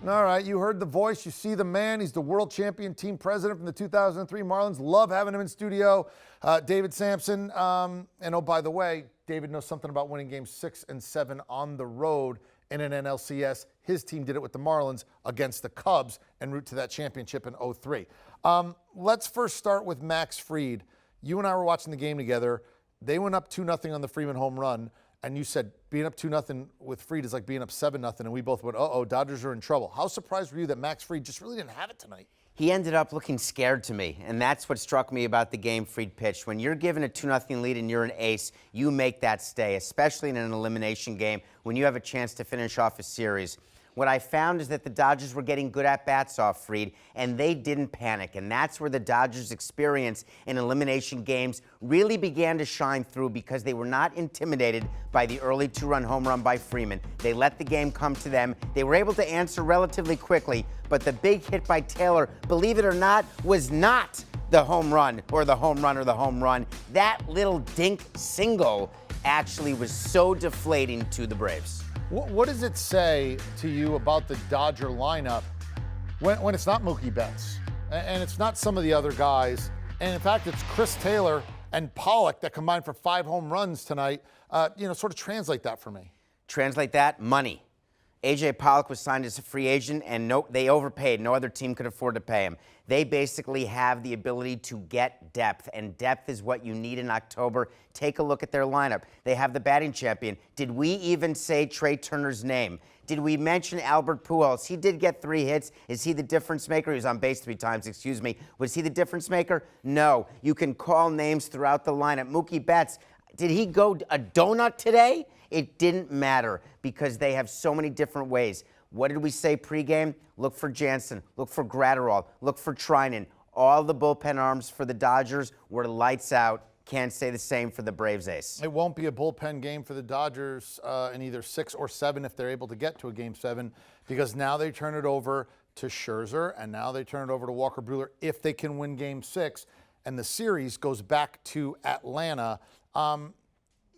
All right, you heard the voice. You see the man. He's the world champion team president from the 2003 Marlins. Love having him in studio. David Samson. And oh, by the way, David knows something about winning games 6 and 7 on the road in an NLCS. His team did it with the Marlins against the Cubs en route to that championship in 03. Let's first start with Max Fried. You and I were watching the game together. They went up 2-0 on the Freeman home run. And you said being up 2-0 with Fried is like being up 7-0, and we both went, uh-oh, Dodgers are in trouble. How surprised were you that Max Fried just really didn't have it tonight? He ended up looking scared to me, and that's what struck me about the game Fried pitched. When you're given a 2-0 lead and you're an ace, you make that stay, especially in an elimination game when you have a chance to finish off a series. What I found is that the Dodgers were getting good at-bats off Fried, and they didn't panic. And that's where the Dodgers' experience in elimination games really began to shine through, because they were not intimidated by the early 2-run home run by Freeman. They let the game come to them. They were able to answer relatively quickly, but the big hit by Taylor, believe it or not, was not the home run or the home run or the home run. That little dink single actually was so deflating to the Braves. What does it say to you about the Dodger lineup when it's not Mookie Betts and it's not some of the other guys, and in fact it's Chris Taylor and Pollock that combined for 5 home runs tonight? Sort of translate that for me. Translate that, money. A.J. Pollock was signed as a free agent, and they overpaid. No other team could afford to pay him. They basically have the ability to get depth, and depth is what you need in October. Take a look at their lineup. They have the batting champion. Did we even say Trey Turner's name? Did we mention Albert Pujols? He did get 3 hits. Is he the difference maker? He was on base 3 times, excuse me. Was he the difference maker? No. You can call names throughout the lineup. Mookie Betts, did he go a donut today? It didn't matter, because they have so many different ways. What did we say pregame? Look for Jansen, look for Gratterall, look for Trinan. All the bullpen arms for the Dodgers were lights out. Can't say the same for the Braves ace. It won't be a bullpen game for the Dodgers in either 6 or 7 if they're able to get to a game 7, because now they turn it over to Scherzer, and now they turn it over to Walker Buehler if they can win game 6, and the series goes back to Atlanta.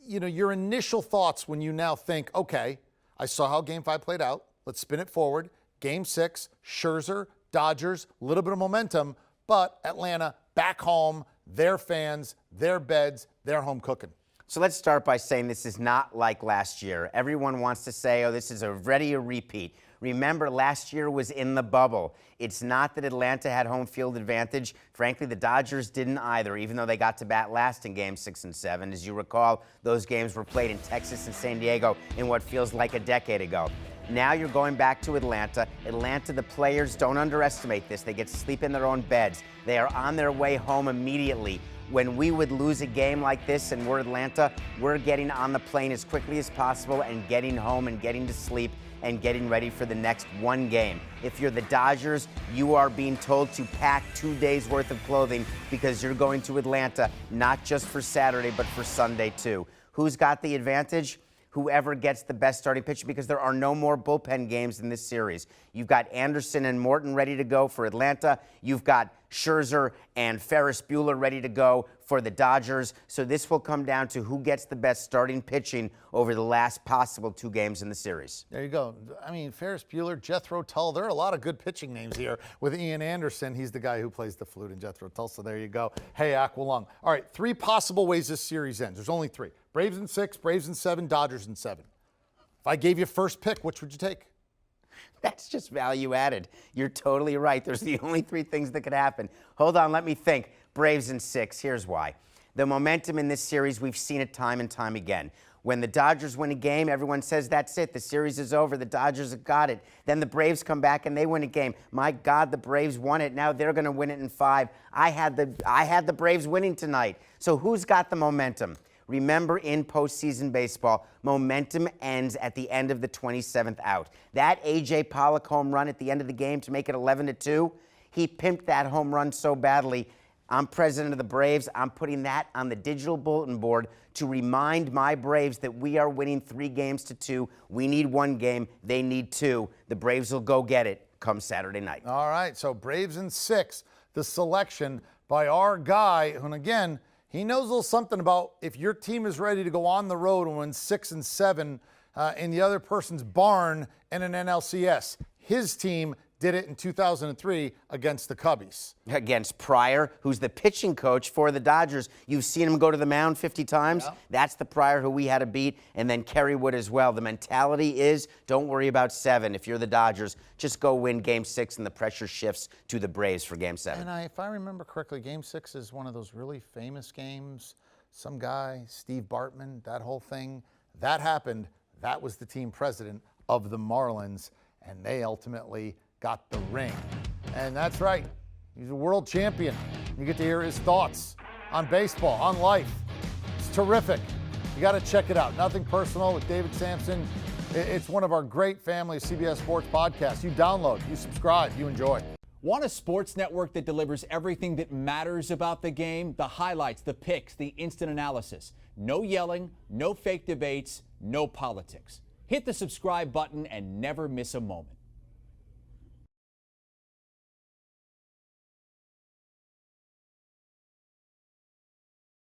Your initial thoughts when you now think, okay, I saw how game 5 played out. Let's spin it forward. Game 6, Scherzer, Dodgers, a little bit of momentum, but Atlanta back home, their fans, their beds, their home cooking. So let's start by saying this is not like last year. Everyone wants to say, oh, this is already a repeat. Remember, last year was in the bubble. It's not that Atlanta had home field advantage. Frankly, the Dodgers didn't either, even though they got to bat last in games 6 and 7. As you recall, those games were played in Texas and San Diego in what feels like a decade ago. Now you're going back to Atlanta. Atlanta, the players, don't underestimate this. They get to sleep in their own beds. They are on their way home immediately. When we would lose a game like this and we're Atlanta, we're getting on the plane as quickly as possible and getting home and getting to sleep and getting ready for the next one game. If you're the Dodgers, you are being told to pack 2 days worth of clothing, because you're going to Atlanta, not just for Saturday, but for Sunday too. Who's got the advantage? Whoever gets the best starting pitcher, because there are no more bullpen games in this series. You've got Anderson and Morton ready to go for Atlanta. You've got Scherzer and Ferris Bueller ready to go for the Dodgers. So this will come down to who gets the best starting pitching over the last possible 2 games in the series. There you go. I mean, Ferris Bueller, Jethro Tull, there are a lot of good pitching names here with Ian Anderson. He's the guy who plays the flute in Jethro Tull, so there you go. Hey, Aqualung. All right, 3 possible ways this series ends. There's only 3. Braves in 6, Braves in 7, Dodgers in 7. If I gave you first pick, which would you take? That's just value added. You're totally right. There's the only 3 things that could happen. Hold on, let me think. Braves in 6. Here's why. The momentum in this series, we've seen it time and time again. When the Dodgers win a game, everyone says, that's it. The series is over. The Dodgers have got it. Then the Braves come back and they win a game. My God, the Braves won it. Now they're going to win it in 5. I had the Braves winning tonight. So who's got the momentum? Remember, in postseason baseball, momentum ends at the end of the 27th out. That A.J. Pollock home run at the end of the game to make it 11-2, he pimped that home run so badly. I'm president of the Braves. I'm putting that on the digital bulletin board to remind my Braves that we are winning 3-2. We need 1 game. They need 2. The Braves will go get it come Saturday night. All right, so Braves in 6, the selection by our guy, who, again, he knows a little something about if your team is ready to go on the road and win 6 and 7 in the other person's barn in an NLCS. his team did it in 2003 against the Cubbies. Against Pryor, who's the pitching coach for the Dodgers. You've seen him go to the mound 50 times. Yeah. That's the Pryor who we had to beat, and then Kerry Wood as well. The mentality is don't worry about 7. If you're the Dodgers, just go win Game 6, and the pressure shifts to the Braves for Game 7. And if I remember correctly, Game 6 is one of those really famous games. Some guy, Steve Bartman, that whole thing, that happened. That was the team president of the Marlins, and they ultimately got the ring. And that's right, he's a world champion. You get to hear his thoughts on baseball, on life. It's terrific. You got to check it out. Nothing Personal with David Sampson. It's one of our great family of CBS Sports podcasts. You download, you subscribe, you enjoy. Want a sports network that delivers everything that matters about the game? The highlights, the picks, the instant analysis. No yelling, no fake debates, no politics. Hit the subscribe button and never miss a moment.